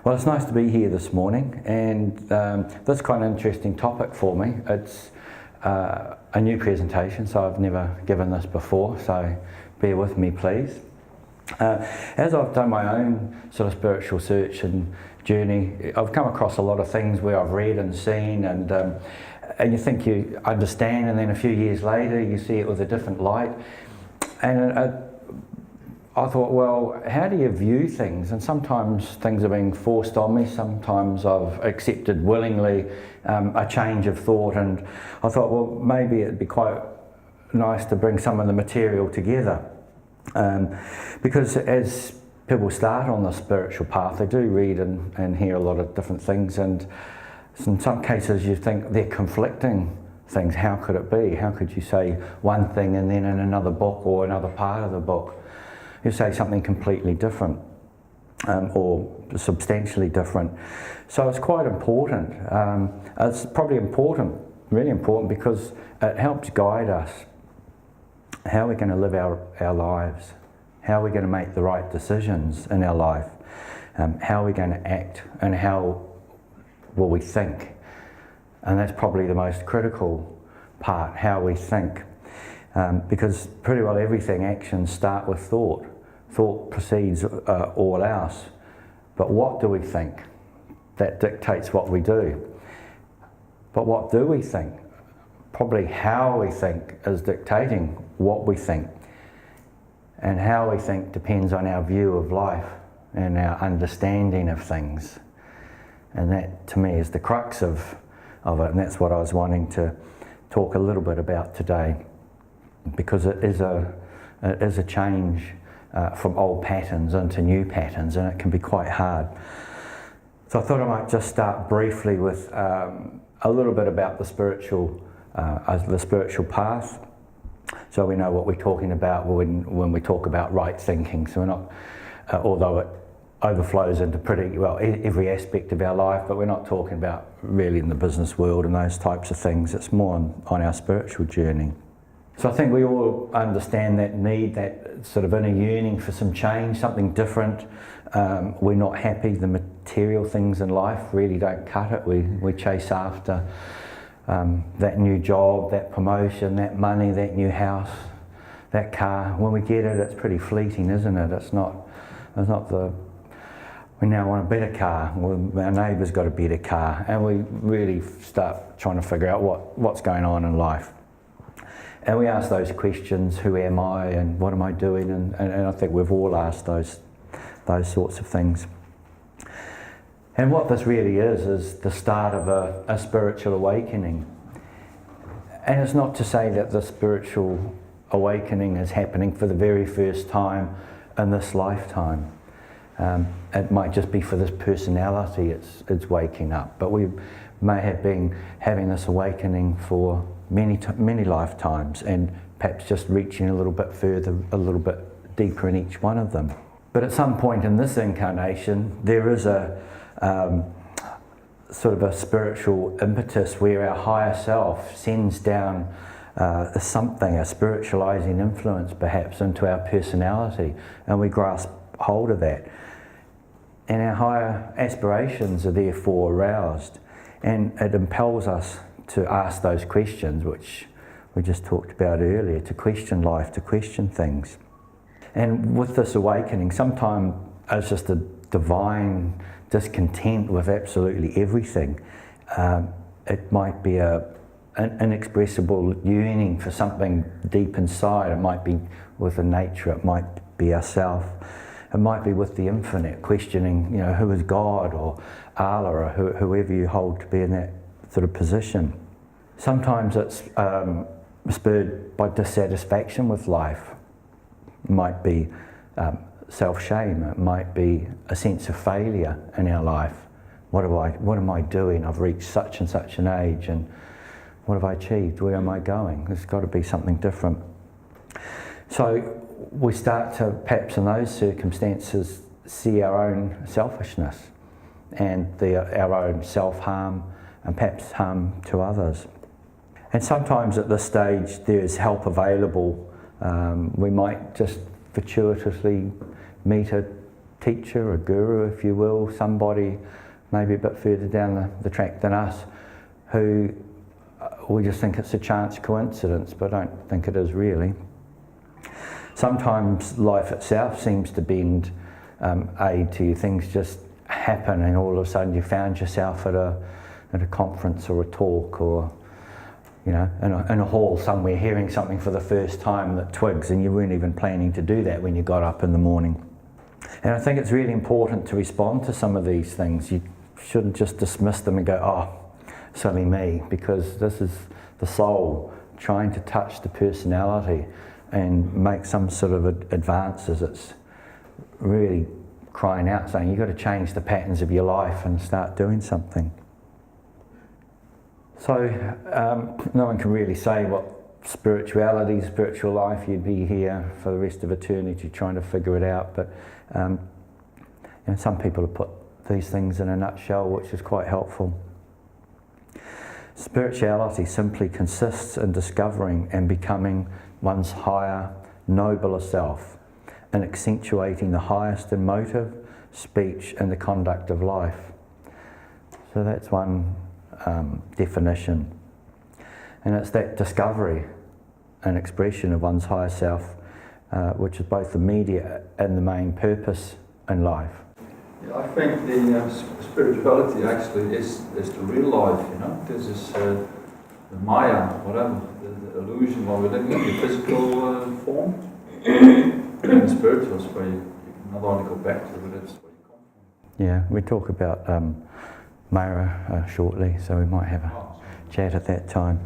Well, it's nice to be here this morning, and this is quite an interesting topic for me. It's a new presentation, so I've never given this before, so bear with me please. As I've done my own sort of spiritual search and journey, I've come across a lot of things where I've read and seen, and you think you understand, and then a few years later you see it with a different light. And I thought, well, how do you view things? And sometimes things are being forced on me, sometimes I've accepted willingly a change of thought, and I thought, well, maybe it'd be quite nice to bring some of the material together. Because as people start on the spiritual path, they do read and hear a lot of different things, and in some cases you think they're conflicting things. How could it be? How could you say one thing and then in another book or another part of the book you say something completely different, or substantially different? So it's quite important. It's probably important, really important, because it helps guide us. How we're going to live our lives, how we're going to make the right decisions in our life, how we're going to act, and how will we think. And that's probably the most critical part, how we think. Because pretty well everything, actions start with thought. Thought precedes all else. But what do we think? That dictates what we do. But what do we think? Probably how we think is dictating what we think. And how we think depends on our view of life and our understanding of things. And that, to me, is the crux of it. And that's what I was wanting to talk a little bit about today. Because it is a change from old patterns into new patterns, and it can be quite hard. So I thought I might just start briefly with a little bit about the spiritual path, so we know what we're talking about when we talk about right thinking. So we're not, although it overflows into pretty well every aspect of our life, but we're not talking about really in the business world and those types of things. It's more on our spiritual journey. So I think we all understand that need, that sort of inner yearning for some change, something different. We're not happy. The material things in life really don't cut it. We chase after that new job, that promotion, that money, that new house, that car. When we get it, it's pretty fleeting, isn't it? It's not we now want a better car. Our neighbour's got a better car, and we really start trying to figure out what's going on in life. And we ask those questions: who am I, and what am I doing? And I think we've all asked those sorts of things. And what this really is the start of a spiritual awakening. And it's not to say that the spiritual awakening is happening for the very first time in this lifetime. It might just be for this personality it's waking up, but we may have been having this awakening for many lifetimes, and perhaps just reaching a little bit further, a little bit deeper in each one of them. But at some point in this incarnation, there is a sort of a spiritual impetus where our higher self sends down something, a spiritualizing influence perhaps, into our personality, and we grasp hold of that. And our higher aspirations are therefore aroused, and it impels us to ask those questions which we just talked about earlier, to question life, to question things. And with this awakening, sometimes it's just a divine discontent with absolutely everything. It might be an inexpressible yearning for something deep inside. It might be with the nature, it might be ourself. It might be with the infinite, questioning, who is God or Allah or whoever you hold to be in that sort of position. Sometimes it's spurred by dissatisfaction with life. It might be self-shame. It might be a sense of failure in our life. What am I doing? I've reached such and such an age, and what have I achieved? Where am I going? There's got to be something different. So we start to, perhaps in those circumstances, see our own selfishness and our own self-harm, and perhaps harm to others. And sometimes at this stage there's help available. We might just fortuitously meet a teacher, a guru if you will, somebody maybe a bit further down the track than us, who we just think it's a chance coincidence, but I don't think it is really. Sometimes life itself seems to bend aid to you. Things just happen and all of a sudden you found yourself at a conference or a talk, or you know, in a hall somewhere hearing something for the first time that twigs, and you weren't even planning to do that when you got up in the morning. And I think it's really important to respond to some of these things. You shouldn't just dismiss them and go, oh, silly me, because this is the soul trying to touch the personality and make some sort of advances. It's really crying out, saying you've got to change the patterns of your life and start doing something. So no one can really say what spirituality, spiritual life, you'd be here for the rest of eternity trying to figure it out, but you know, some people have put these things in a nutshell, which is quite helpful. Spirituality simply consists in discovering and becoming one's higher, nobler self, and accentuating the highest in motive, speech, and the conduct of life. So that's one definition. And it's that discovery and expression of one's higher self, which is both the immediate and the main purpose in life. Yeah, I think the spirituality actually is the real life, you know. This is the Maya, whatever, the illusion while we're living in the physical form. And the spiritual is where you not only go back to, but it's where you come from. Yeah, we talk about Maya shortly, so we might have a chat at that time.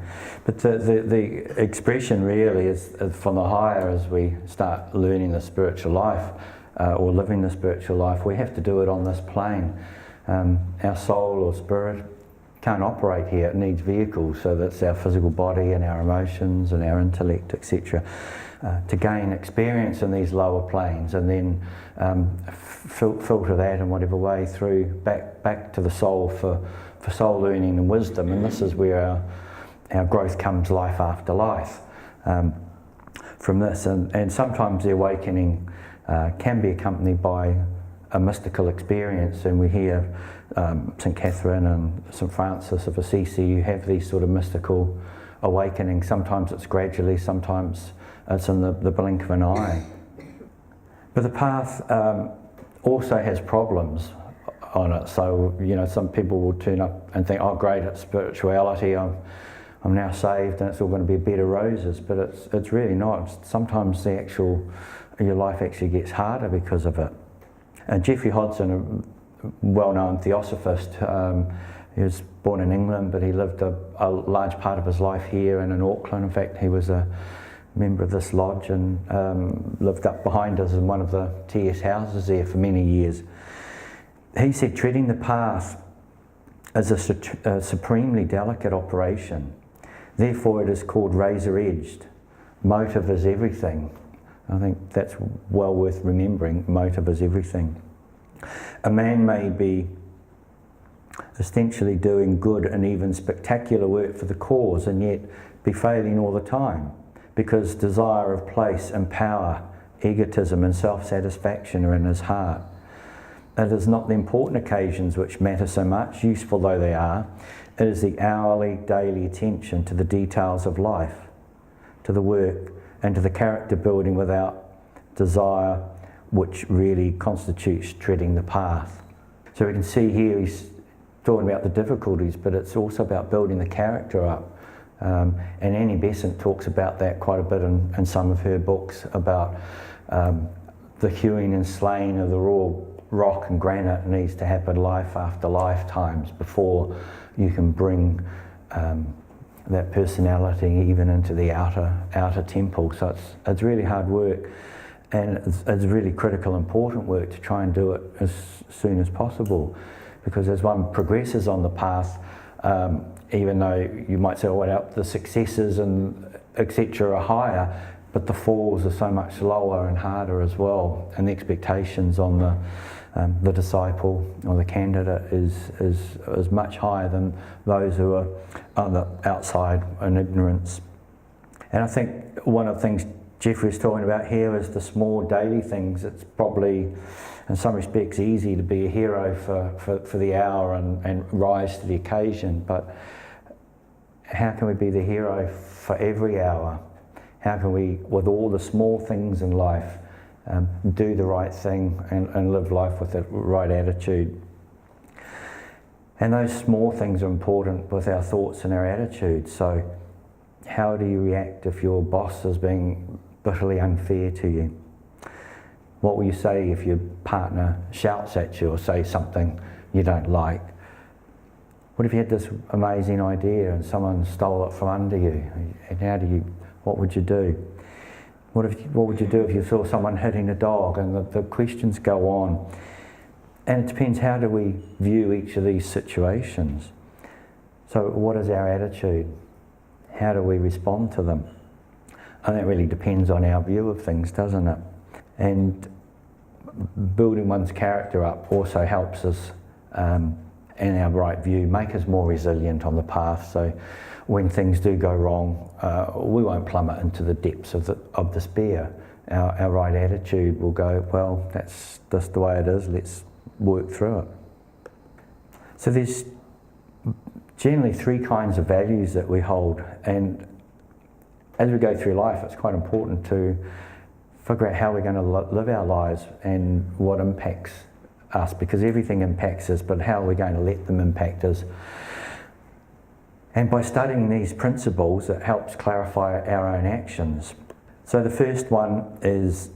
But the expression really is from the higher. As we start learning the spiritual life or living the spiritual life, we have to do it on this plane. Our soul or spirit can't operate here. It needs vehicles, so that's our physical body and our emotions and our intellect, etc. To gain experience in these lower planes, and then filter that in whatever way through back to the soul for soul learning and wisdom. And this is where our growth comes life after life from this. And sometimes the awakening can be accompanied by a mystical experience, and we hear St. Catherine and St. Francis of Assisi, you have these sort of mystical awakenings. Sometimes it's gradually, sometimes it's in the blink of an eye. But the path also has problems on it. So, you know, some people will turn up and think, oh great, it's spirituality, I'm now saved and it's all going to be a bed of roses, but it's really not. Sometimes your life actually gets harder because of it. And Geoffrey Hodson, a well-known theosophist, he was born in England, but he lived a large part of his life here and in Auckland. In fact, he was a member of this lodge and lived up behind us in one of the TS houses there for many years. He said treading the path is a supremely delicate operation. Therefore it is called razor-edged. Motive is everything. I think that's well worth remembering. Motive is everything. A man may be essentially doing good and even spectacular work for the cause and yet be failing all the time, because desire of place and power, egotism and self-satisfaction are in his heart. It is not the important occasions which matter so much, useful though they are. It is the hourly, daily attention to the details of life, to the work and to the character building without desire, which really constitutes treading the path. So we can see here he's talking about the difficulties, but it's also about building the character up. And Annie Besant talks about that quite a bit in some of her books, about the hewing and slaying of the raw rock and granite needs to happen life after lifetimes before you can bring that personality even into the outer temple. So it's really hard work, and it's really critical, important work to try and do it as soon as possible, because as one progresses on the path, even though you might say, oh, well, the successes and etc. are higher, but the falls are so much lower and harder as well, and the expectations on the disciple or the candidate is much higher than those who are on the outside in ignorance. And I think one of the things Jeff was talking about here is the small daily things. It's probably, in some respects, easy to be a hero for the hour and rise to the occasion, but how can we be the hero for every hour? How can we, with all the small things in life, do the right thing and live life with the right attitude? And those small things are important with our thoughts and our attitudes. So how do you react if your boss is being bitterly unfair to you? What will you say if your partner shouts at you or says something you don't like? What if you had this amazing idea and someone stole it from under you? And what would you do? What would you do if you saw someone hitting a dog? And the questions go on. And it depends, how do we view each of these situations? So what is our attitude? How do we respond to them? And that really depends on our view of things, doesn't it? And building one's character up also helps us in our right view, make us more resilient on the path. So when things do go wrong, we won't plummet into the depths of despair. Our right attitude will go, well, that's just the way it is, let's work through it. So there's generally three kinds of values that we hold, and as we go through life, it's quite important to figure out how we're going to live our lives and what impacts us, because everything impacts us, but how are we going to let them impact us? And by studying these principles, it helps clarify our own actions. So the first one is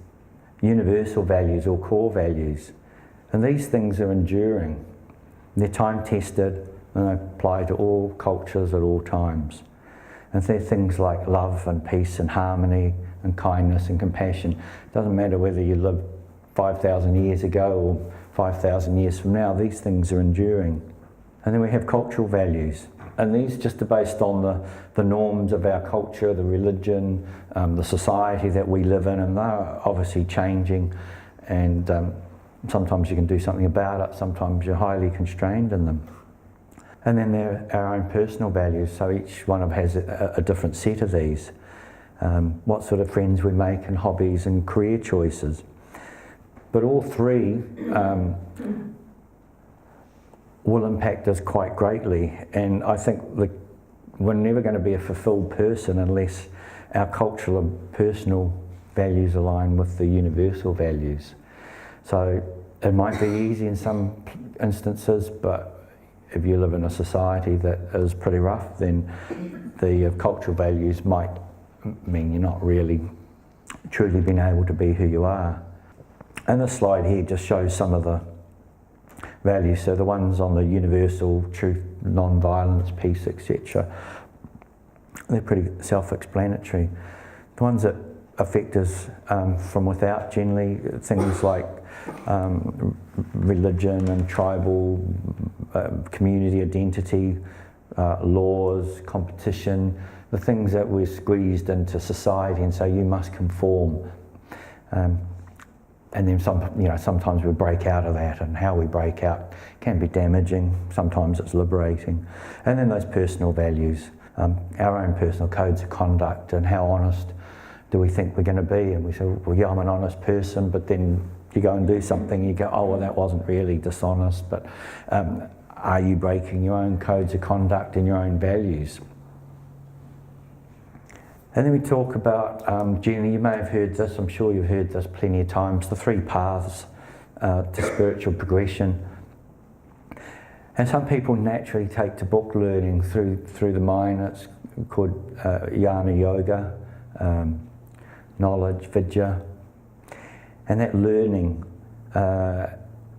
universal values or core values. And these things are enduring. They're time-tested and they apply to all cultures at all times. And they're things like love and peace and harmony and kindness and compassion. It doesn't matter whether you lived 5,000 years ago or 5,000 years from now, these things are enduring. And then we have cultural values. And these just are based on the norms of our culture, the religion, the society that we live in, and they're obviously changing. And sometimes you can do something about it, sometimes you're highly constrained in them. And then there are our own personal values, so each one of us has a different set of these. What sort of friends we make and hobbies and career choices. But all three will impact us quite greatly, and I think we're never going to be a fulfilled person unless our cultural and personal values align with the universal values. So it might be easy in some instances, but if you live in a society that is pretty rough, then the cultural values might mean you're not really truly being able to be who you are. And this slide here just shows some of the values. So the ones on the universal, truth, non-violence, peace, etc. They're pretty self-explanatory. The ones that affect us from without, generally things like religion and tribal community identity, laws, competition, the things that we're squeezed into society and say you must conform. And then sometimes we break out of that, and how we break out can be damaging, sometimes it's liberating. And then those personal values, our own personal codes of conduct, and how honest do we think we're going to be? And we say, well, yeah, I'm an honest person, but then you go and do something, you go, oh, well, that wasn't really dishonest, but are you breaking your own codes of conduct and your own values? And then we talk about, generally, you may have heard this, I'm sure you've heard this plenty of times, the three paths to spiritual progression. And some people naturally take to book learning through the mind. It's called jnana yoga, knowledge, vidya. And that learning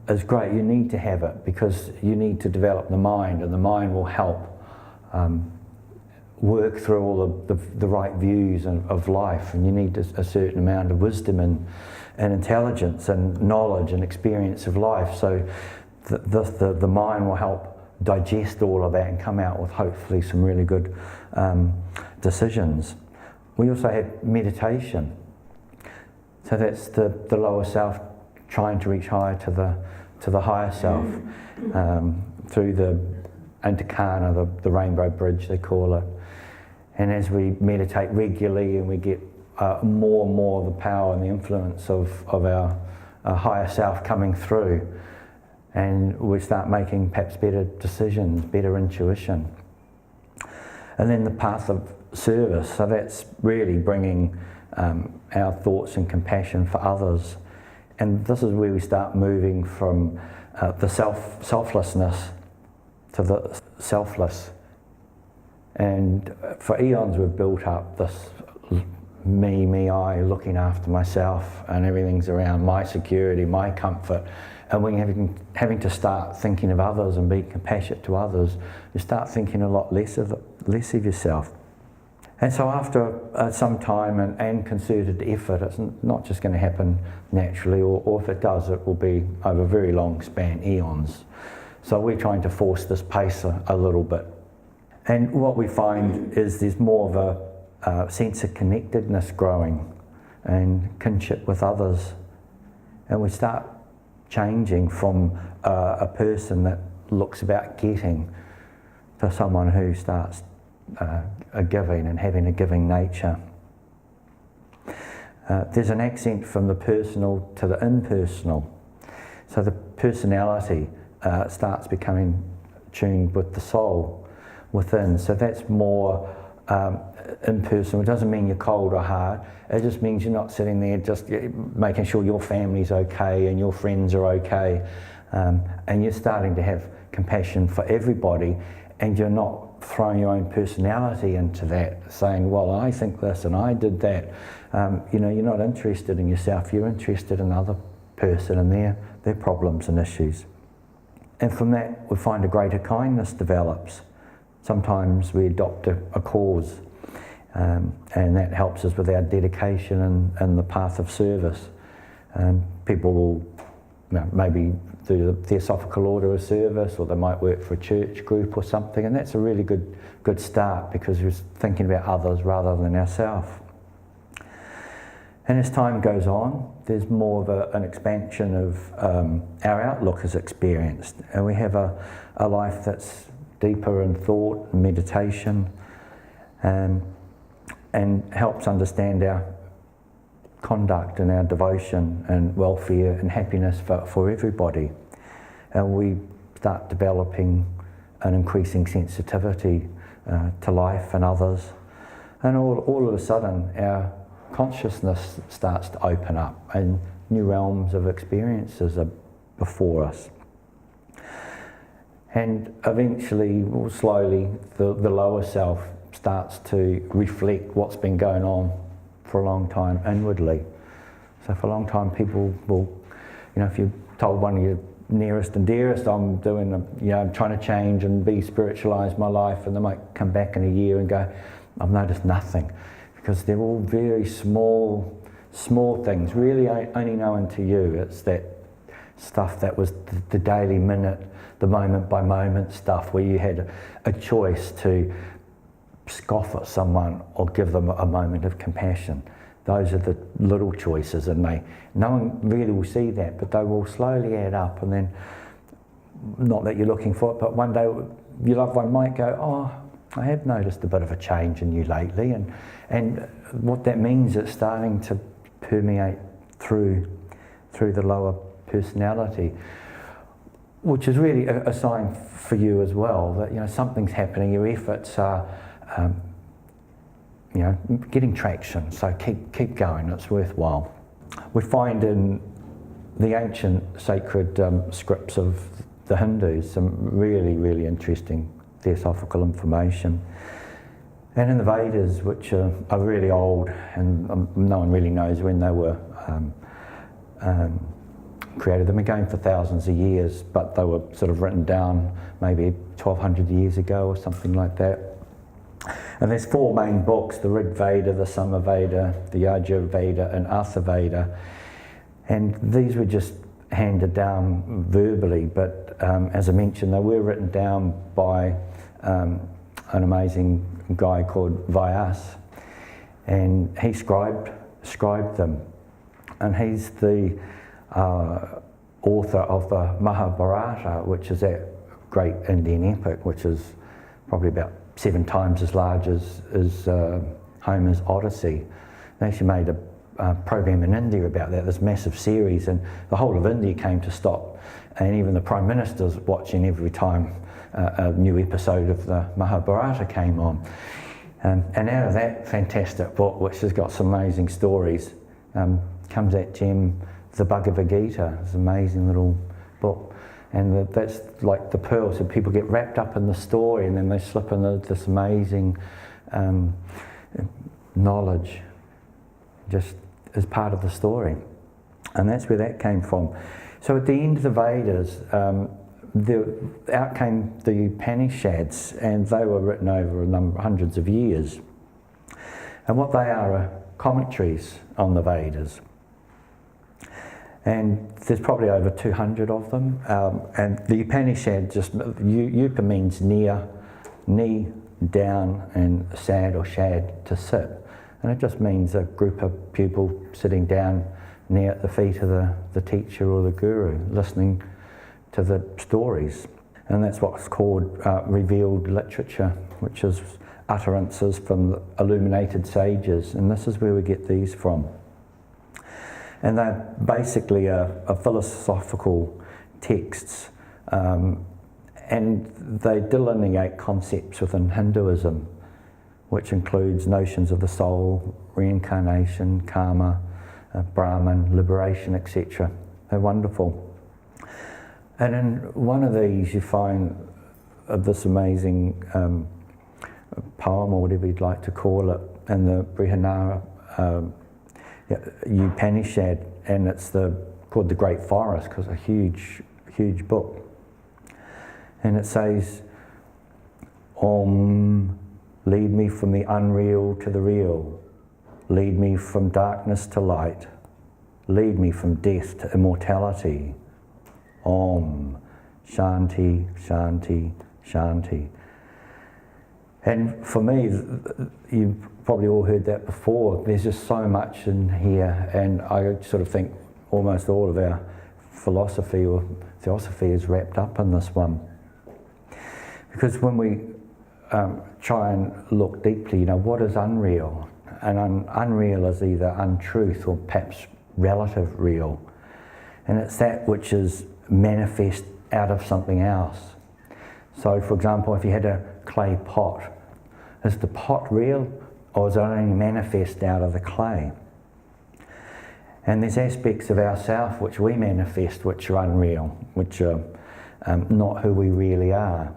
is great. You need to have it because you need to develop the mind, and the mind will help work through all the right views of life, and you need a certain amount of wisdom and intelligence and knowledge and experience of life. So the mind will help digest all of that and come out with hopefully some really good decisions. We also have meditation. So that's the lower self trying to reach higher to the higher self through the Antakana, the rainbow bridge they call it. And as we meditate regularly and we get more and more of the power and the influence of our higher self coming through, and we start making perhaps better decisions, better intuition. And then the path of service, so that's really bringing our thoughts and compassion for others. And this is where we start moving from the selflessness to the selfless. And for eons we've built up this me, I, looking after myself, and everything's around my security, my comfort. And when you're having to start thinking of others and be compassionate to others, you start thinking a lot less of yourself. And so after some time and concerted effort, it's not just going to happen naturally, or if it does, it will be over a very long span, eons. So we're trying to force this pace a little bit. And what we find is there's more of a sense of connectedness growing and kinship with others. And we start changing from a person that looks about getting to someone who starts a giving and having a giving nature. There's an accent from the personal to the impersonal. So the personality starts becoming tuned with the soul within. So that's more impersonal. It doesn't mean you're cold or hard. It just means you're not sitting there just making sure your family's okay and your friends are okay. And you're starting to have compassion for everybody, and you're not throwing your own personality into that, saying, well, I think this and I did that. You're not interested in yourself, you're interested in the other person and their problems and issues. And from that, we find a greater kindness develops. Sometimes we adopt a cause, and that helps us with our dedication and the path of service. People will maybe do the Theosophical order of service, or they might work for a church group or something, and that's a really good start, because we're thinking about others rather than ourselves. And as time goes on, there's more of an expansion of our outlook is experienced, and we have a life that's deeper in thought and meditation, and helps understand our conduct and our devotion and welfare and happiness for everybody. And we start developing an increasing sensitivity to life and others. And all of a sudden our consciousness starts to open up, and new realms of experiences are before us. And eventually, or slowly, the lower self starts to reflect what's been going on for a long time inwardly. So for a long time, people will, if you told one of your nearest and dearest, I'm trying to change and be spiritualised my life, and they might come back in a year and go, I've noticed nothing, because they're all very small things, really only known to you. It's that stuff that was the daily minute, the moment by moment stuff, where you had a choice to scoff at someone or give them a moment of compassion. Those are the little choices, and no one really will see that, but they will slowly add up, and then, not that you're looking for it, but one day your loved one might go, oh, I have noticed a bit of a change in you lately, and what that means is starting to permeate through the lower personality, which is really a sign for you as well that something's happening. Your efforts are getting traction, so keep going, it's worthwhile. We find in the ancient sacred scripts of the Hindus some really, really interesting theosophical information. And in the Vedas, which are really old, and no one really knows when they were created. They've been going for thousands of years, but they were sort of written down maybe 1,200 years ago or something like that. And there's four main books: the Rig Veda, the Sama Veda, the Yajur Veda, and Artha Veda. And these were just handed down verbally, but as I mentioned, they were written down by an amazing guy called Vyas, and he scribed them. And he's the author of the Mahabharata, which is that great Indian epic, which is probably about 7 times as large as Homer's Odyssey. They actually made a program in India about that, this massive series, and the whole of India came to stop, and even the Prime Minister's watching every time a new episode of the Mahabharata came on. And out of that fantastic book, which has got some amazing stories, comes that gem, the Bhagavad Gita. It's an amazing little book. And that's like the pearls, so people get wrapped up in the story and then they slip into this amazing knowledge just as part of the story. And that's where that came from. So at the end of the Vedas, out came the Upanishads, and they were written over hundreds of years. And what they are commentaries on the Vedas. And there's probably over 200 of them. And the Upanishad, just Upa means near, knee, down, and sad or shad, to sit. And it just means a group of people sitting down near the feet of the teacher or the guru, listening to the stories. And that's what's called revealed literature, which is utterances from the illuminated sages. And this is where we get these from. And they're basically a philosophical texts, and they delineate concepts within Hinduism, which includes notions of the soul, reincarnation, karma, Brahman, liberation, etc. They're wonderful. And in one of these you find this amazing poem, or whatever you'd like to call it, in the Brihanara Upanishad, and it's called The Great Forest, because it's a huge book. And it says, Om, lead me from the unreal to the real, lead me from darkness to light, lead me from death to immortality. Om, Shanti, Shanti, Shanti. And for me, you've probably all heard that before, there's just so much in here, and I sort of think almost all of our philosophy or theosophy is wrapped up in this one. Because when we try and look deeply, what is unreal? And unreal is either untruth or perhaps relative real. And it's that which is manifest out of something else. So for example, if you had a clay pot, is the pot real, or is it only manifest out of the clay? And there's aspects of ourself which we manifest which are unreal, which are not who we really are.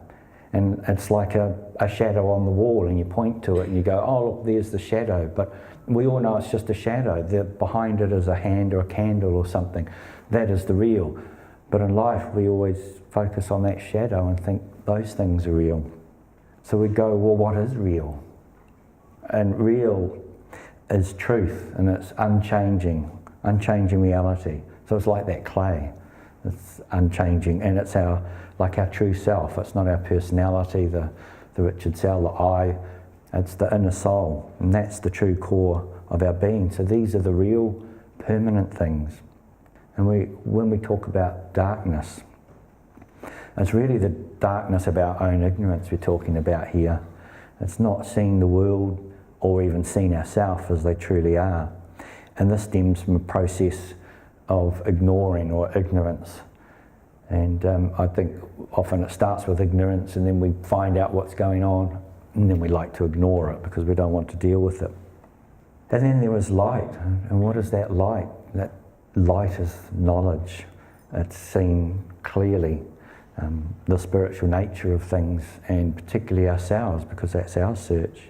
And it's like a shadow on the wall, and you point to it and you go, oh look, there's the shadow. But we all know it's just a shadow. Behind it is a hand or a candle or something. That is the real. But in life we always focus on that shadow and think those things are real. So we go, well, what is real? And real is truth, and it's unchanging reality. So it's like that clay. It's unchanging, and it's like our true self. It's not our personality, the Richard Sell, the I. It's the inner soul, and that's the true core of our being. So these are the real, permanent things. And when we talk about darkness, it's really the darkness of our own ignorance we're talking about here. It's not seeing the world or even seeing ourselves as they truly are. And this stems from a process of ignoring or ignorance. And I think often it starts with ignorance, and then we find out what's going on, and then we like to ignore it because we don't want to deal with it. And then there is light. And what is that light? That light is knowledge. It's seen clearly. The spiritual nature of things, and particularly ourselves, because that's our search.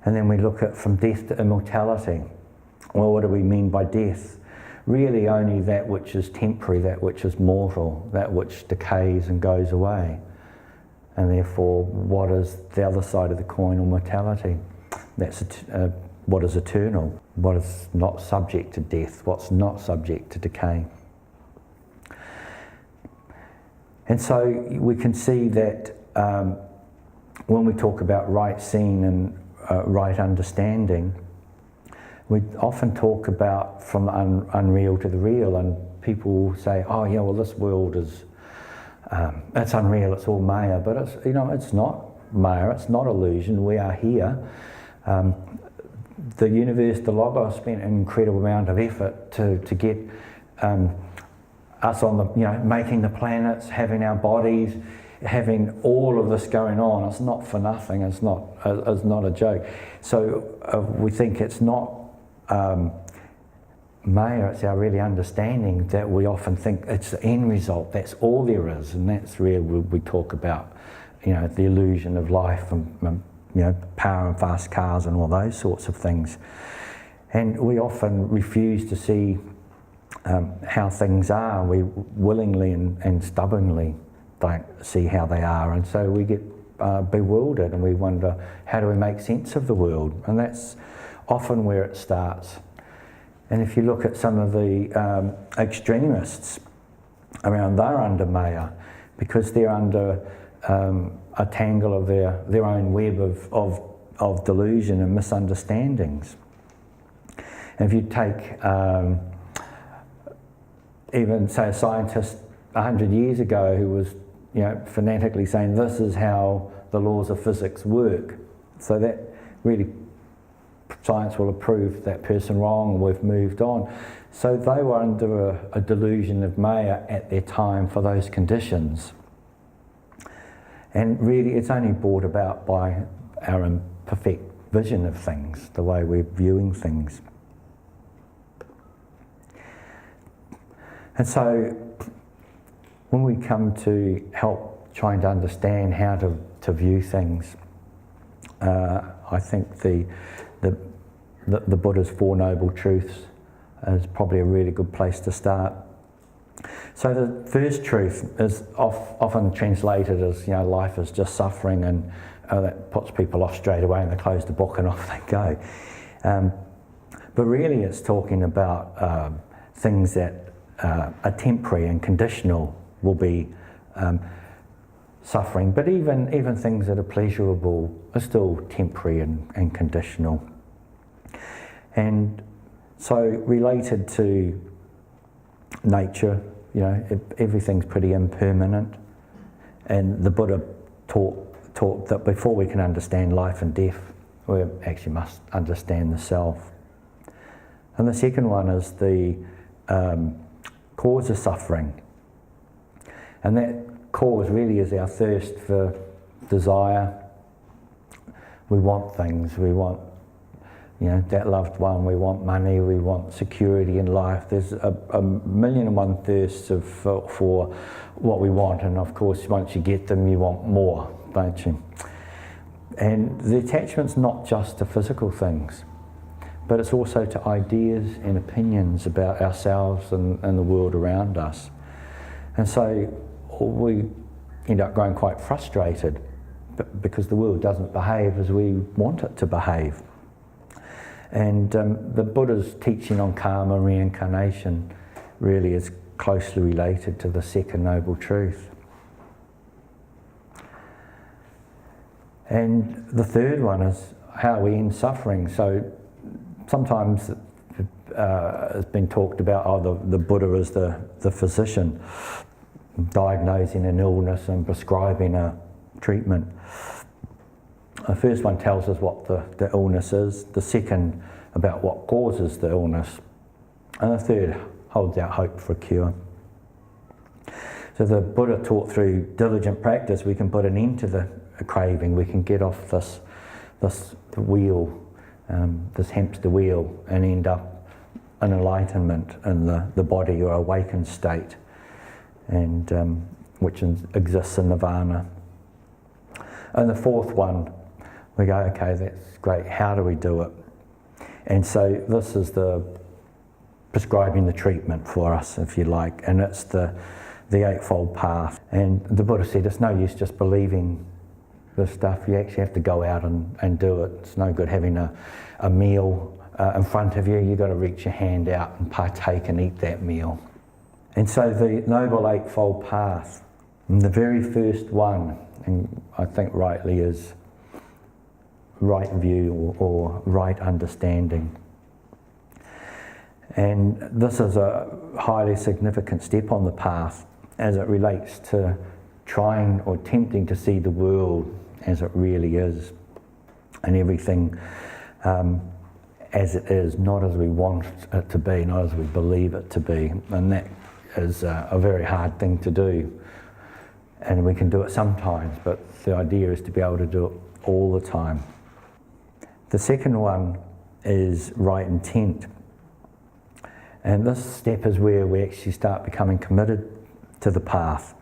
And then we look at from death to immortality. Well, what do we mean by death? Really only that which is temporary, that which is mortal, that which decays and goes away. And therefore, what is the other side of the coin, or mortality? That's what is eternal, what is not subject to death, what's not subject to decay. And so we can see that when we talk about right seeing and right understanding, we often talk about from unreal to the real, and people will say, oh yeah, well this world is, it's unreal, it's all Maya, but it's, it's not Maya, it's not illusion, we are here. the universe, the Logos, spent an incredible amount of effort to get us on the, making the planets, having our bodies, having all of this going on. It's not for nothing. It's not a joke. So we think it's not Maya. It's our really understanding that we often think it's the end result. That's all there is, and that's where we talk about, the illusion of life and power and fast cars and all those sorts of things. And we often refuse to see how things are. We willingly and stubbornly don't see how they are, and so we get bewildered and we wonder, how do we make sense of the world? And that's often where it starts. And if you look at some of the extremists around, they're under Maya because they're under a tangle of their own web of delusion and misunderstandings. And if you take even, say, a scientist 100 years ago who was fanatically saying this is how the laws of physics work, so that really science will have proved that person wrong, and we've moved on. So they were under a delusion of Maya at their time for those conditions. And really it's only brought about by our imperfect vision of things, the way we're viewing things. And so when we come to help trying to understand how to view things, I think the Buddha's Four Noble Truths is probably a really good place to start. So the first truth is often translated as, life is just suffering, and that puts people off straight away and they close the book and off they go. But really it's talking about things that are temporary and conditional will be suffering, but even things that are pleasurable are still temporary and conditional. And so related to nature, everything's pretty impermanent, and the Buddha taught that before we can understand life and death, we actually must understand the self. And the second one is the cause of suffering, and that cause really is our thirst for desire. We want things, we want that loved one, we want money, we want security in life. There's a million and one thirsts for what we want, and of course once you get them you want more, don't you? And the attachment's not just to physical things, but it's also to ideas and opinions about ourselves and the world around us. And so we end up growing quite frustrated because the world doesn't behave as we want it to behave. And the Buddha's teaching on karma and reincarnation really is closely related to the second noble truth. And the third one is how we end suffering. So sometimes it's been talked about, the Buddha is the physician diagnosing an illness and prescribing a treatment. The first one tells us what the illness is, the second about what causes the illness, and the third holds out hope for a cure. So the Buddha taught through diligent practice we can put an end to the craving, we can get off this wheel, this hamster wheel, and end up in enlightenment in the body or awakened state, and which exists in nirvana. And the fourth one, we go, okay, that's great, how do we do it? And so this is the prescribing the treatment for us, if you like, and it's the Eightfold Path. And the Buddha said it's no use just believing this stuff, you actually have to go out and do it. It's no good having a meal in front of you, you've got to reach your hand out and partake and eat that meal. And so the Noble Eightfold Path, and the very first one, and I think rightly, is right view or right understanding. And this is a highly significant step on the path as it relates to trying or attempting to see the world as it really is, and everything as it is, not as we want it to be, not as we believe it to be. And that is a very hard thing to do. And we can do it sometimes, but the idea is to be able to do it all the time. The second one is right intent. And this step is where we actually start becoming committed to the path.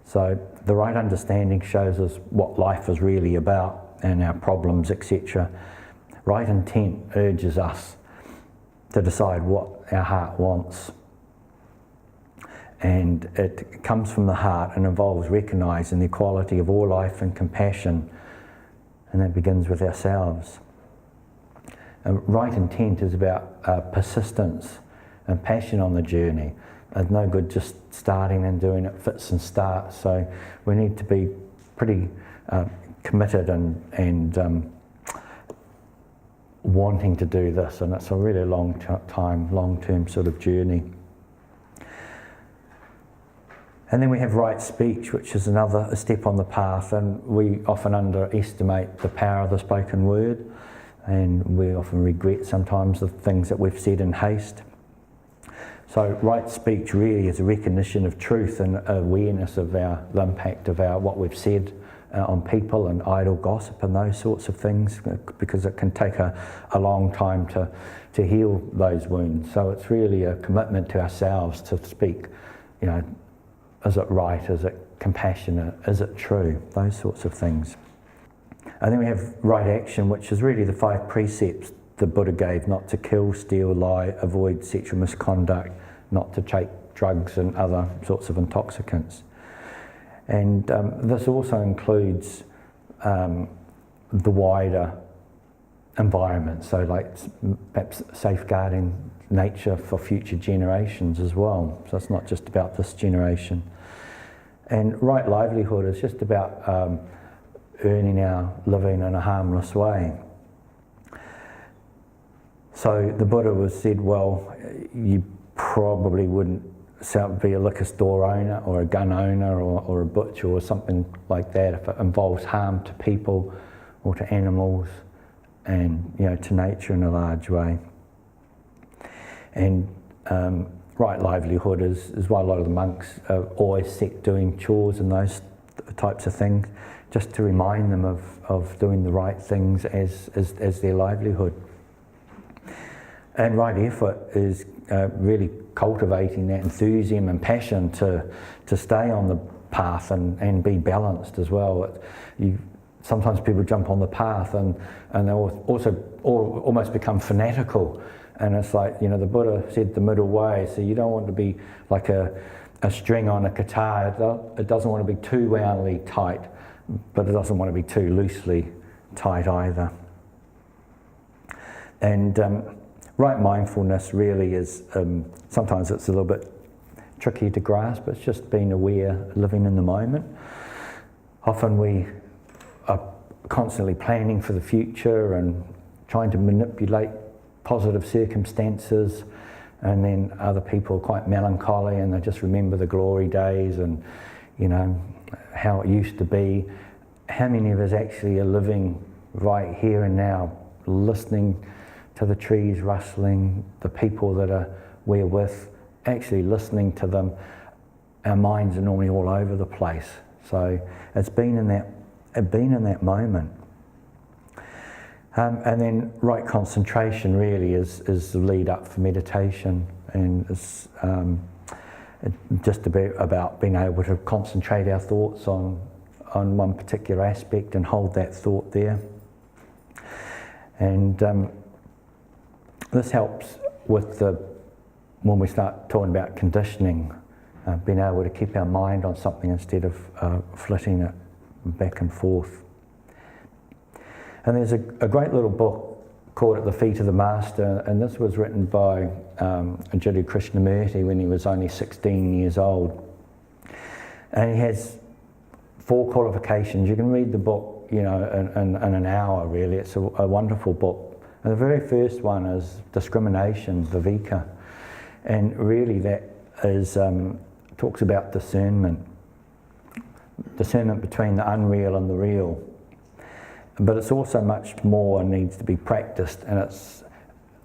So the right understanding shows us what life is really about and our problems, etc. Right intent urges us to decide what our heart wants. And it comes from the heart and involves recognising the equality of all life and compassion. And that begins with ourselves. And right intent is about persistence and passion on the journey. It's no good just starting and doing it fits and starts. So we need to be pretty committed and wanting to do this. And it's a really long-term sort of journey. And then we have right speech, which is another step on the path, and we often underestimate the power of the spoken word, and we often regret sometimes the things that we've said in haste. So right speech really is a recognition of truth and awareness of the impact of what we've said on people and idle gossip and those sorts of things, because it can take a long time to heal those wounds. So it's really a commitment to ourselves to speak, is it right, is it compassionate, is it true, those sorts of things. And then we have right action, which is really the 5 precepts the Buddha gave: not to kill, steal, lie, avoid sexual misconduct, not to take drugs and other sorts of intoxicants. And this also includes the wider environment, so like perhaps safeguarding nature for future generations as well. So it's not just about this generation. And right livelihood is just about earning our living in a harmless way. So the Buddha was said, well, you probably wouldn't be a liquor store owner or a gun owner or a butcher or something like that if it involves harm to people or to animals and to nature in a large way. And right livelihood is why a lot of the monks are always set doing chores and those types of things, just to remind them of doing the right things as their livelihood. And right effort is really cultivating that enthusiasm and passion to stay on the path and be balanced as well. Sometimes people jump on the path and they also almost become fanatical. And it's like, the Buddha said the middle way, so you don't want to be like a string on a guitar. It doesn't want to be too roundly tight, but it doesn't want to be too loosely tight either. And right mindfulness really is, sometimes it's a little bit tricky to grasp. It's just being aware, living in the moment. Often we are constantly planning for the future and trying to manipulate positive circumstances, and then other people are quite melancholy and they just remember the glory days and how it used to be. How many of us actually are living right here and now, listening to the trees rustling, the people that we're with, actually listening to them? Our minds are normally all over the place. So it's been in that moment. And then right concentration really is the lead up for meditation, and it's just about being able to concentrate our thoughts on one particular aspect and hold that thought there. And this helps with when we start talking about conditioning, being able to keep our mind on something instead of flitting it back and forth. And there's a great little book called At the Feet of the Master, and this was written by Jiddu Krishnamurti when he was only 16 years old. And he has 4 qualifications. You can read the book, in an hour really. It's a wonderful book. And the very first one is discrimination, viveka. And really that is, talks about discernment between the unreal and the real. But it's also much more needs to be practiced, and it's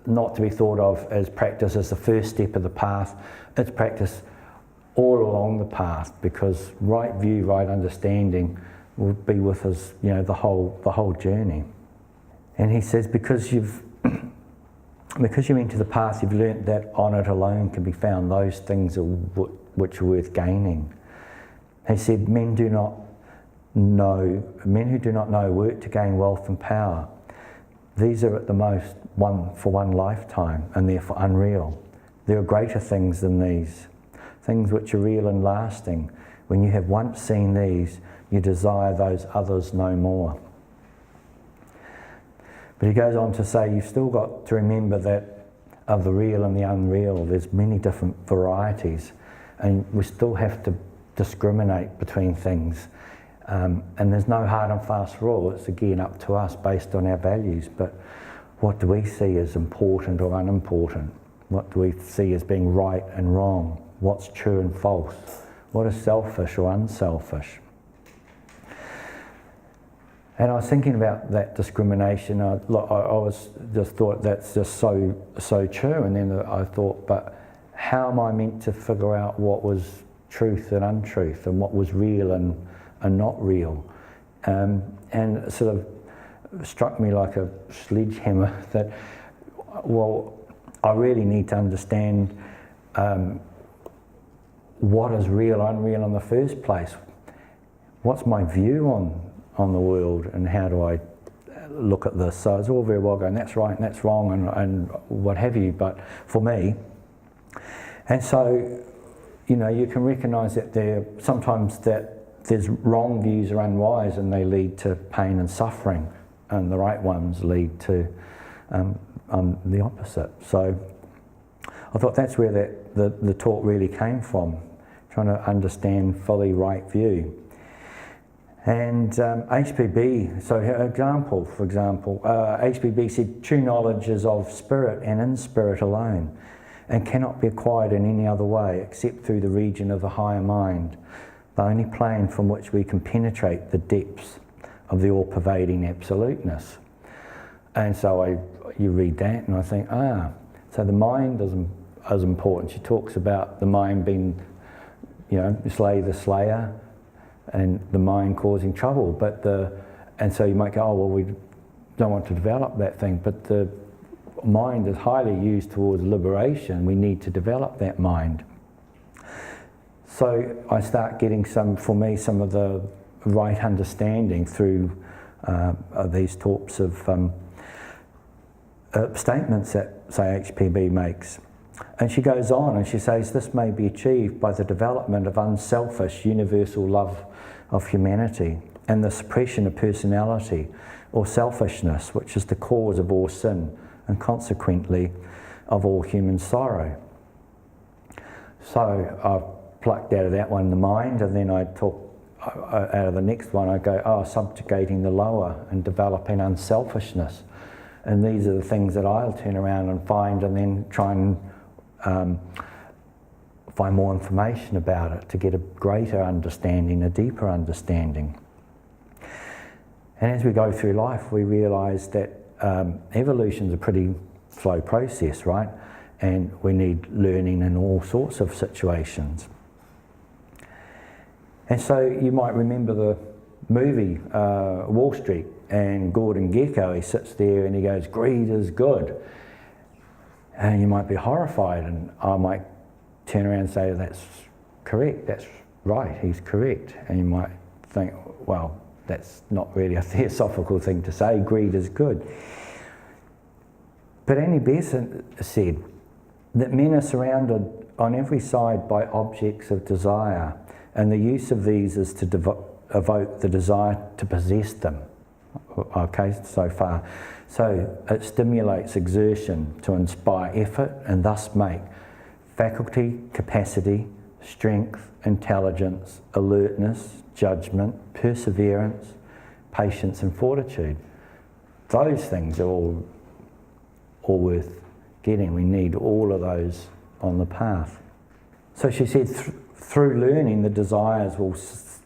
not to be thought of as practice as the first step of the path. It's practice all along the path, because right view, right understanding will be with us, the whole journey. And he says, because you enter the path, you've learnt that on it alone can be found those things which are worth gaining. He said, men who do not know work to gain wealth and power. These are at the most for one lifetime, and therefore unreal. There are greater things than these, things which are real and lasting. When you have once seen these, you desire those others no more. But he goes on to say, you've still got to remember that of the real and the unreal, there's many different varieties, and we still have to discriminate between things. And there's no hard and fast rule. It's again up to us based on our values. But what do we see as important or unimportant? What do we see as being right and wrong? What's true and false? What is selfish or unselfish? And I was thinking about that discrimination. I was just thought that's just so true. And then I thought, but how am I meant to figure out what was truth and untruth, and what was real and not real? And it sort of struck me like a sledgehammer that, well, I really need to understand what is real, unreal in the first place. What's my view on the world, and how do I look at this? So it's all very well going, that's right and that's wrong and what have you, but for me. And so, you can recognise that sometimes there's wrong views are unwise, and they lead to pain and suffering, and the right ones lead to the opposite. So I thought that's where the talk really came from, trying to understand fully right view. And HPB, so for example, HPB said, true knowledge is of spirit and in spirit alone, and cannot be acquired in any other way except through the region of the higher mind, the only plane from which we can penetrate the depths of the all-pervading absoluteness. And so you read that and I think, so the mind is important. She talks about the mind being, slay the slayer, and the mind causing trouble. And so you might go, well, we don't want to develop that thing, but the mind is highly used towards liberation. We need to develop that mind. So I start getting some of the right understanding through these types of statements that, say, HPB makes. And she goes on and she says, this may be achieved by the development of unselfish universal love of humanity and the suppression of personality or selfishness, which is the cause of all sin and consequently of all human sorrow. So I've plucked out of that one the mind, and then I talk out of the next one, I go, subjugating the lower and developing unselfishness. And these are the things that I'll turn around and find, and then try and find more information about it to get a greater understanding, a deeper understanding. And as we go through life, we realise that evolution's a pretty slow process, right? And we need learning in all sorts of situations. And so you might remember the movie Wall Street, and Gordon Gekko, he sits there and he goes, greed is good. And you might be horrified, and I might turn around and say, that's correct, that's right, he's correct. And you might think, well, that's not really a theosophical thing to say, greed is good. But Annie Besant said that men are surrounded on every side by objects of desire, and the use of these is to evoke the desire to possess them. Okay, so far. So it stimulates exertion to inspire effort and thus make faculty, capacity, strength, intelligence, alertness, judgment, perseverance, patience and fortitude. Those things are all worth getting. We need all of those on the path. So she said through learning, the desires will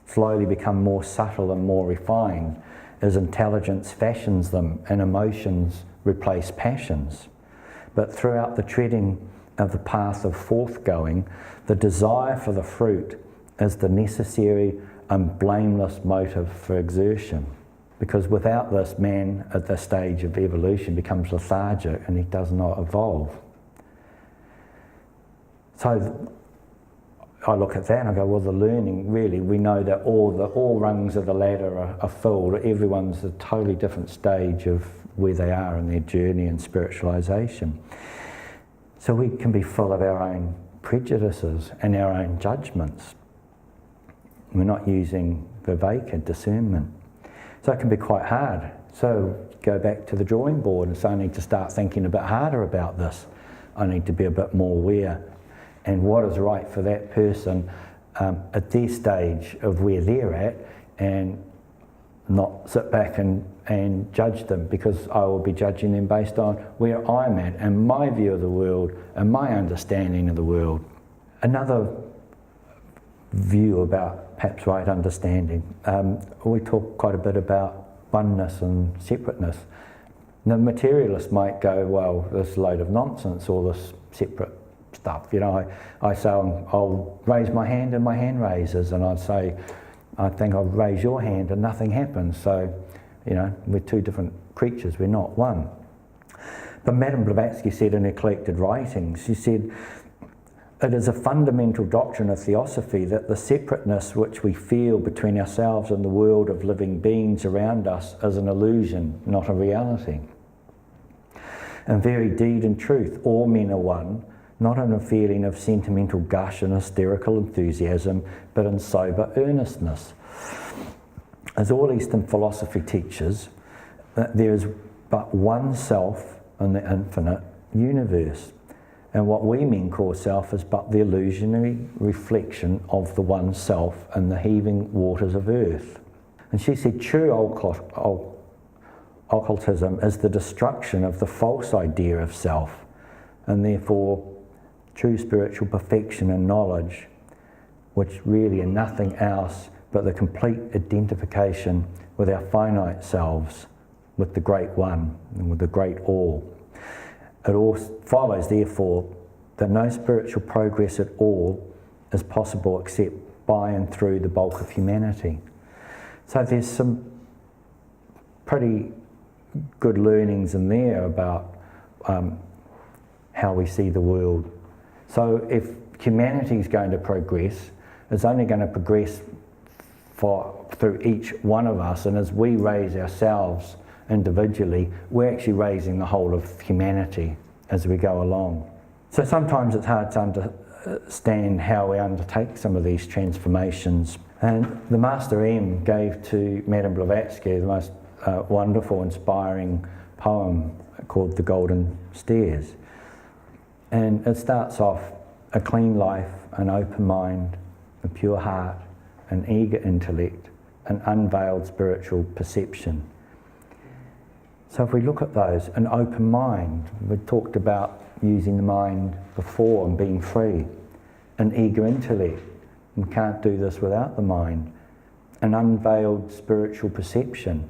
slowly become more subtle and more refined as intelligence fashions them and emotions replace passions. but throughout the treading of the path of forthgoing, the desire for the fruit is the necessary and blameless motive for exertion. Because without this, man at this stage of evolution becomes lethargic and he does not evolve. So I look at that and I go, well, the learning, really, we know that all rungs of the ladder are filled. Everyone's at a totally different stage of where they are in their journey and spiritualisation. So we can be full of our own prejudices and our own judgments. We're not using viveka, discernment. So it can be quite hard. So go back to the drawing board and say, I need to start thinking a bit harder about this. I need to be a bit more aware. And what is right for that person at their stage of where they're at, and not sit back and judge them, because I will be judging them based on where I'm at and my view of the world and my understanding of the world. Another view about perhaps right understanding, we talk quite a bit about oneness and separateness. The materialist might go, well, this load of nonsense, all this separate stuff. You know, I say I'll raise my hand and my hand raises, and I'd say, I think I'll raise your hand and nothing happens. So, you know, we're two different creatures, we're not one. But Madame Blavatsky said in her collected writings, she said, it is a fundamental doctrine of Theosophy that the separateness which we feel between ourselves and the world of living beings around us is an illusion, not a reality. In very deed and truth, all men are one, not in a feeling of sentimental gush and hysterical enthusiasm, but in sober earnestness. As all Eastern philosophy teaches, that there is but one self in the infinite universe, and what we men call self is but the illusionary reflection of the one self in the heaving waters of earth. And she said, true occultism is the destruction of the false idea of self, and therefore true spiritual perfection and knowledge, which really are nothing else but the complete identification with our finite selves, with the Great One and with the Great All. It all follows, therefore, that no spiritual progress at all is possible except by and through the bulk of humanity. So there's some pretty good learnings in there about how we see the world. So if humanity is going to progress, it's only going to progress through each one of us, and as we raise ourselves individually, we're actually raising the whole of humanity as we go along. So sometimes it's hard to understand how we undertake some of these transformations. And the Master M gave to Madame Blavatsky the most wonderful, inspiring poem called The Golden Stairs. And it starts off, a clean life, an open mind, a pure heart, an eager intellect, an unveiled spiritual perception. So if we look at those, an open mind, we talked about using the mind before and being free. An eager intellect, we can't do this without the mind. An unveiled spiritual perception.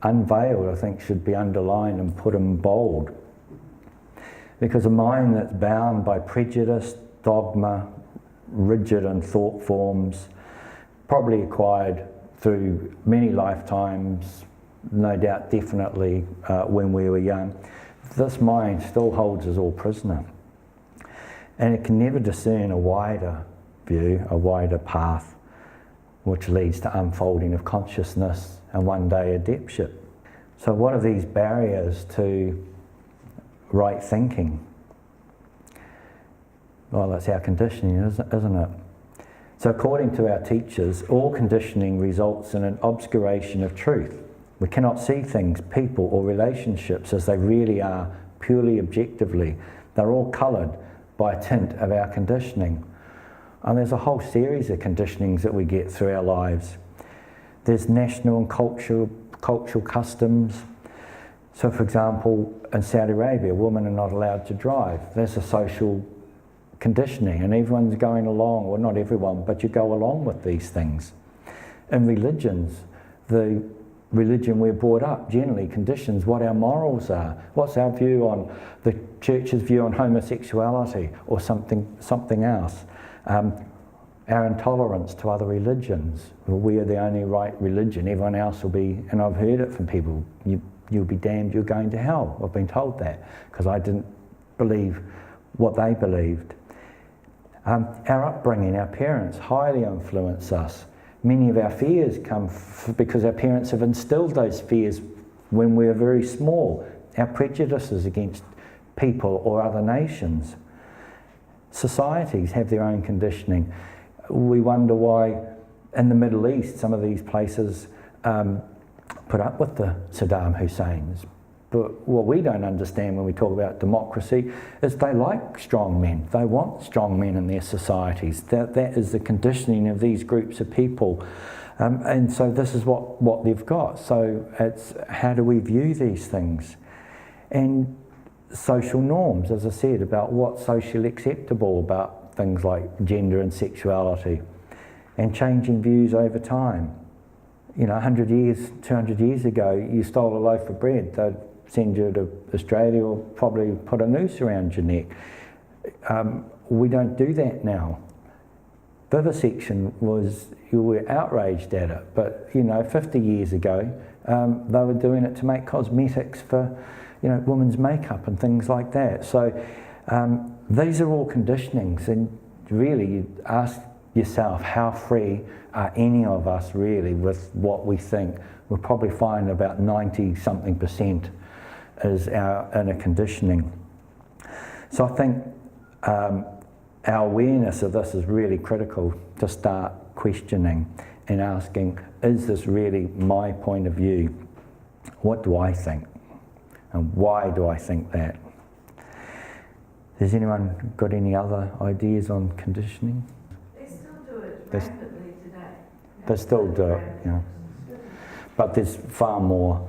Unveiled, I think, should be underlined and put in bold. Because a mind that's bound by prejudice, dogma, rigid and thought forms, probably acquired through many lifetimes, no doubt definitely when we were young, this mind still holds us all prisoner. And it can never discern a wider view, a wider path, which leads to unfolding of consciousness and one day adeptship. So what are these barriers to right thinking? Well, that's our conditioning, isn't it? So according to our teachers, all conditioning results in an obscuration of truth. We cannot see things, people or relationships as they really are, purely objectively. They're all coloured by a tint of our conditioning. And there's a whole series of conditionings that we get through our lives. There's national and cultural customs. So for example, in Saudi Arabia, women are not allowed to drive. That's a social conditioning, and everyone's going along, well, not everyone, but you go along with these things. In religions, the religion we're brought up generally conditions what our morals are. What's our view on the church's view on homosexuality or something else? Our intolerance to other religions. Well, we are the only right religion. Everyone else will be, and I've heard it from people, you'll be damned, you're going to hell. I've been told that because I didn't believe what they believed. Our upbringing, our parents highly influence us. Many of our fears come because our parents have instilled those fears when we were very small. Our prejudices against people or other nations. Societies have their own conditioning. We wonder why in the Middle East some of these places put up with the Saddam Husseins. But what we don't understand when we talk about democracy is they like strong men. They want strong men in their societies. That is the conditioning of these groups of people. And so this is what they've got. So it's how do we view these things? And social norms, as I said, about what's socially acceptable about things like gender and sexuality, and changing views over time. You know, 100 years, 200 years ago, you stole a loaf of bread, they'd send you to Australia or probably put a noose around your neck. We don't do that now. Vivisection was, you were outraged at it, but you know, 50 years ago, they were doing it to make cosmetics for, you know, women's makeup and things like that. So these are all conditionings, and really you ask yourself, how free are any of us really with what we think? We'll probably find about 90-something% is our inner conditioning. So I think our awareness of this is really critical to start questioning and asking, is this really my point of view? What do I think? And why do I think that? Has anyone got any other ideas on conditioning? They still do it rapidly today. They still do it, yeah. But there's far more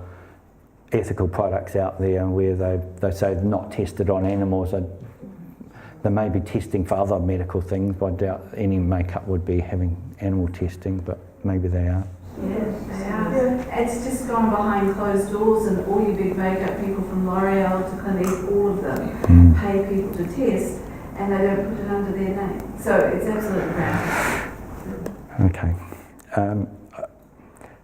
ethical products out there where they say not tested on animals. They may be testing for other medical things, but I doubt any makeup would be having animal testing, but maybe they are. Yes, they are. Yeah. It's just gone behind closed doors, and all your big makeup people from L'Oreal to Clinique, all of them pay people to test, and they don't put it under their name. So it's absolutely crap. Okay.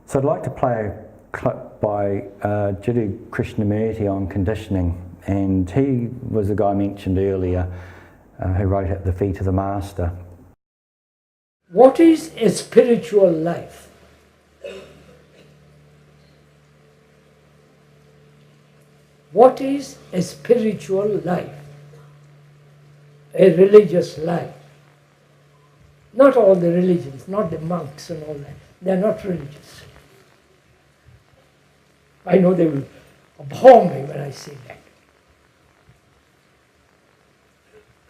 So I'd like to play a clip by Jiddu Krishnamurti on conditioning, and he was the guy I mentioned earlier who wrote At the Feet of the Master. What is a spiritual life? What is a spiritual life? A religious life. Not all the religions, not the monks and all that. They're not religious. I know they will abhor me when I say that.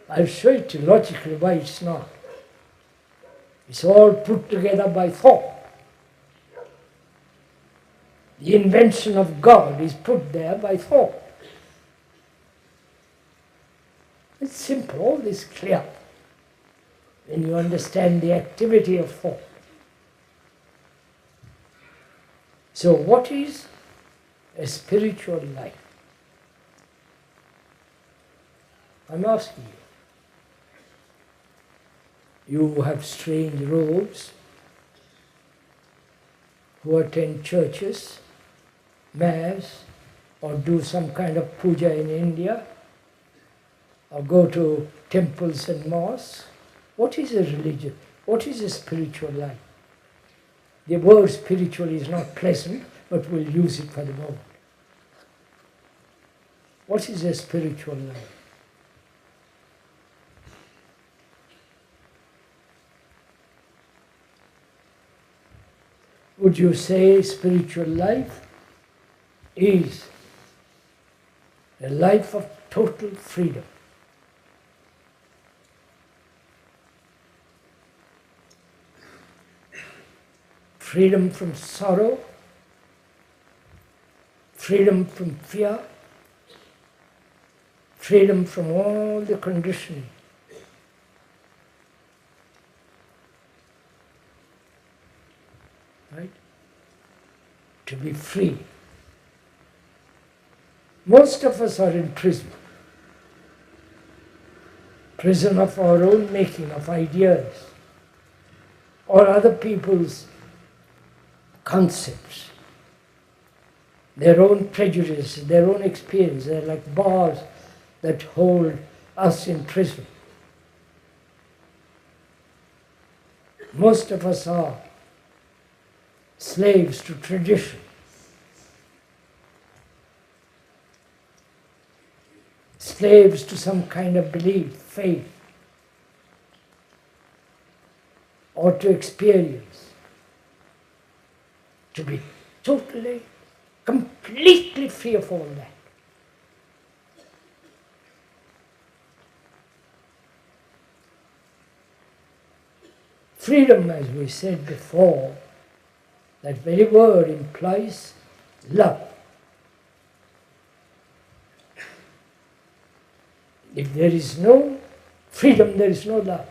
I'll show it to you logically why it's not. It's all put together by thought. The invention of God is put there by thought. It's simple, all this clear when you understand the activity of thought. So what is a spiritual life? I'm asking you. You have strange robes, who attend churches, mass, or do some kind of puja in India, or go to temples and mosques. What is a religion? What is a spiritual life? The word spiritual is not pleasant, but we'll use it for the moment. What is a spiritual life? Would you say spiritual life is a life of total freedom? Freedom from sorrow, freedom from fear, freedom from all the conditioning. Right? to be free. Most of us are in prison. Prison of our own making, of ideas, or other people's concepts, their own prejudices, their own experience. They're like bars that hold us in prison. Most of us are slaves to tradition. Slaves to some kind of belief, faith, or to experience. To be totally, completely free of all that. Freedom, as we said before, that very word implies love. If there is no freedom, there is no love.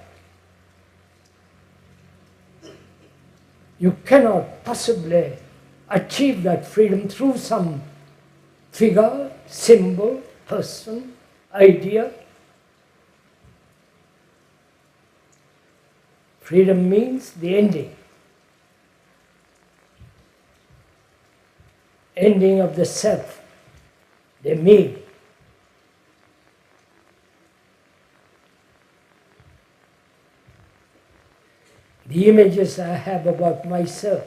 You cannot possibly achieve that freedom through some figure, symbol, person, idea. Freedom means the ending. Ending of the self, the me. The images I have about myself.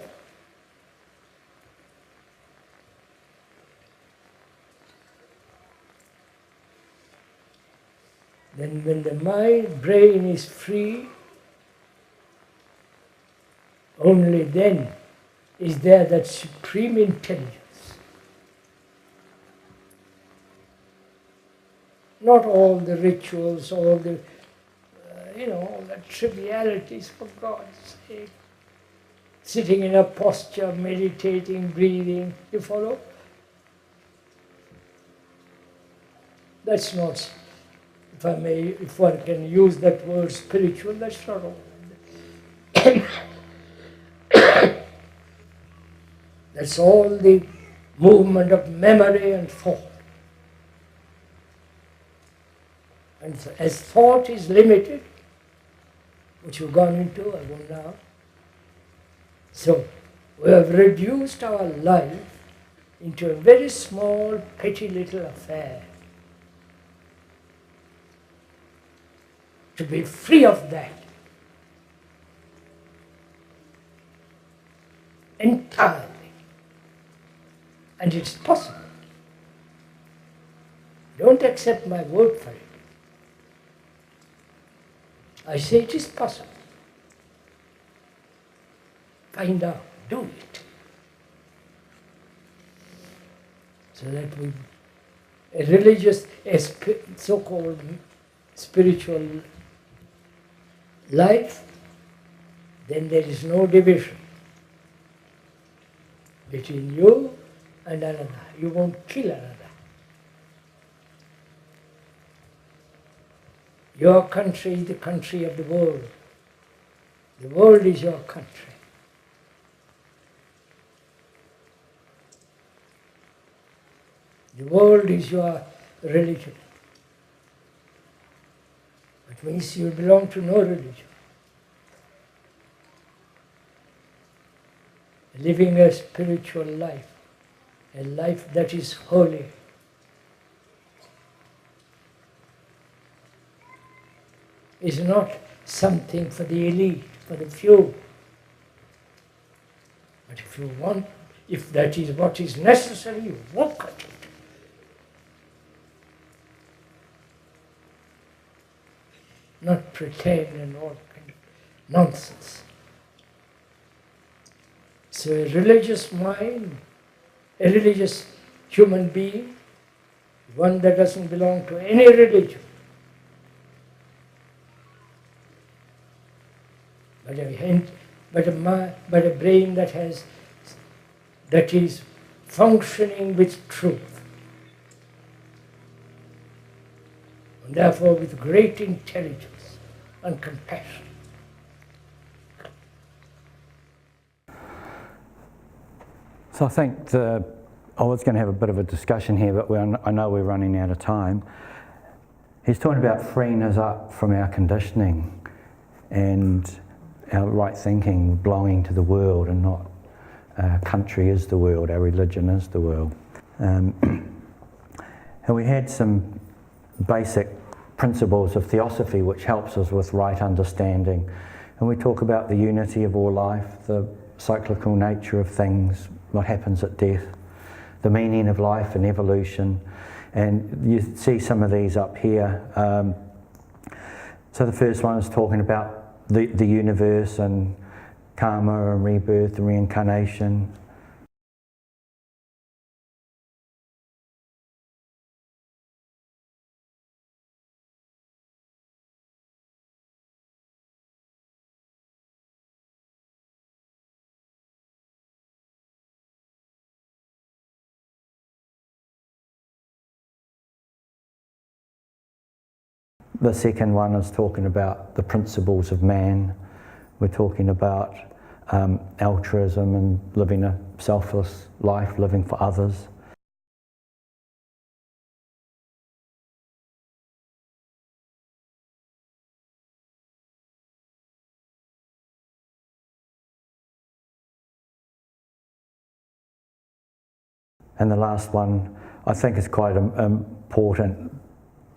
Then when the mind, brain is free, only then is there that supreme intelligence. Not all the rituals, all the all the trivialities, for God's sake. Sitting in a posture, meditating, breathing, you follow? That's not, if one can use that word spiritual, that's not all. That's all the movement of memory and thought. And as thought is limited, which we've gone into, I won't now. So, we have reduced our life into a very small, petty little affair. To be free of that entirely. And it's possible. Don't accept my word for it. I say it is possible. Find out, do it. So that a religious, so-called spiritual life, then there is no division between you and another. You won't kill another. Your country is the country of the world. The world is your country. The world is your religion. It means you belong to no religion. Living a spiritual life, a life that is holy. Is not something for the elite, for the few. But if you want, if that is what is necessary, you walk at it. Not pretend and all kind of nonsense. So a religious mind, a religious human being, one that doesn't belong to any religion, but a brain that is functioning with truth, and therefore with great intelligence and compassion. So I think I was going to have a bit of a discussion here, but I know we're running out of time. He's talking about freeing us up from our conditioning and our right thinking, belonging to the world, and not our country is the world, our religion is the world. And we had some basic principles of Theosophy which helps us with right understanding. And we talk about the unity of all life, the cyclical nature of things, what happens at death, the meaning of life and evolution. And you see some of these up here. So the first one is talking about the universe and karma and rebirth and reincarnation. The second one is talking about the principles of man. We're talking about altruism and living a selfless life, living for others. And the last one, I think, is quite important.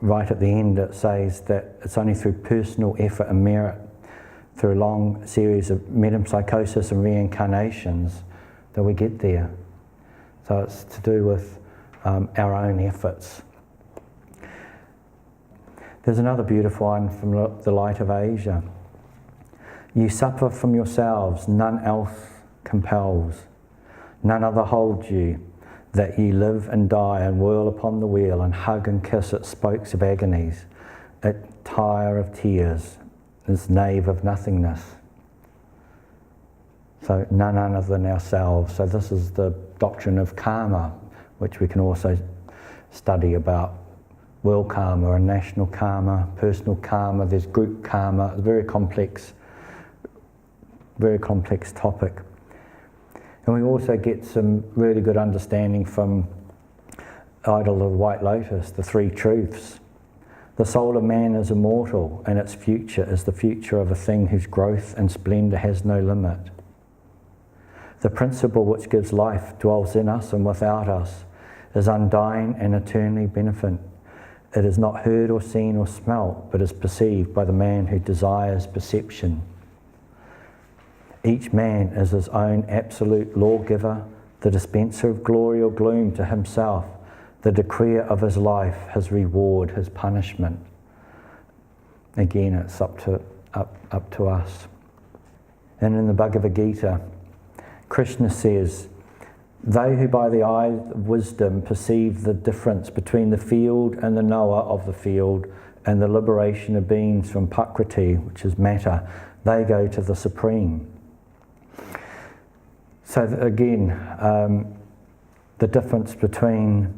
Right at the end, it says that it's only through personal effort and merit, through a long series of metempsychosis and reincarnations, that we get there. So it's to do with our own efforts. There's another beautiful one from the Light of Asia. You suffer from yourselves, none else compels, none other holds you, that ye live and die and whirl upon the wheel and hug and kiss its spokes of agonies, it tire of tears, this nave of nothingness. So none other than ourselves. So this is the doctrine of karma, which we can also study about world karma and national karma, personal karma, there's group karma, it's a very complex topic. And we also get some really good understanding from Idol of the White Lotus, the three truths. The soul of man is immortal, and its future is the future of a thing whose growth and splendour has no limit. The principle which gives life dwells in us and without us, is undying and eternally beneficent. It is not heard or seen or smelt, but is perceived by the man who desires perception. Each man is his own absolute lawgiver, the dispenser of glory or gloom to himself, the decreer of his life, his reward, his punishment. Again, it's up to us. And in the Bhagavad Gita, Krishna says, they who by the eye of wisdom perceive the difference between the field and the knower of the field and the liberation of beings from Prakriti, which is matter, they go to the Supreme. So again, the difference between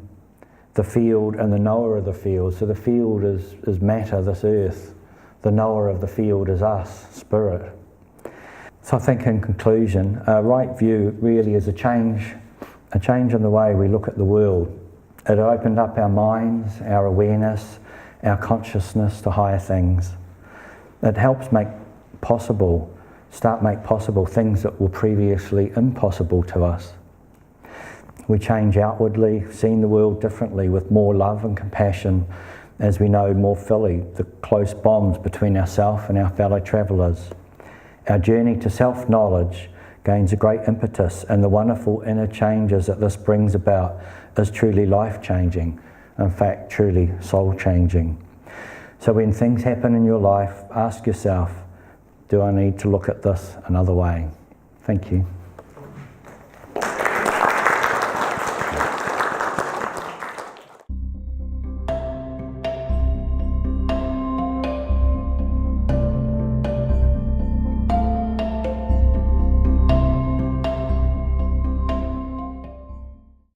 the field and the knower of the field. So the field is matter, this earth. The knower of the field is us, spirit. So I think in conclusion, right view really is a change in the way we look at the world. It opened up our minds, our awareness, our consciousness to higher things. It helps make possible things that were previously impossible to us. We change outwardly, seeing the world differently with more love and compassion as we know more fully the close bonds between ourselves and our fellow travellers. Our journey to self-knowledge gains a great impetus, and the wonderful inner changes that this brings about is truly life-changing, in fact truly soul-changing. So when things happen in your life, ask yourself, do I need to look at this another way? Thank you.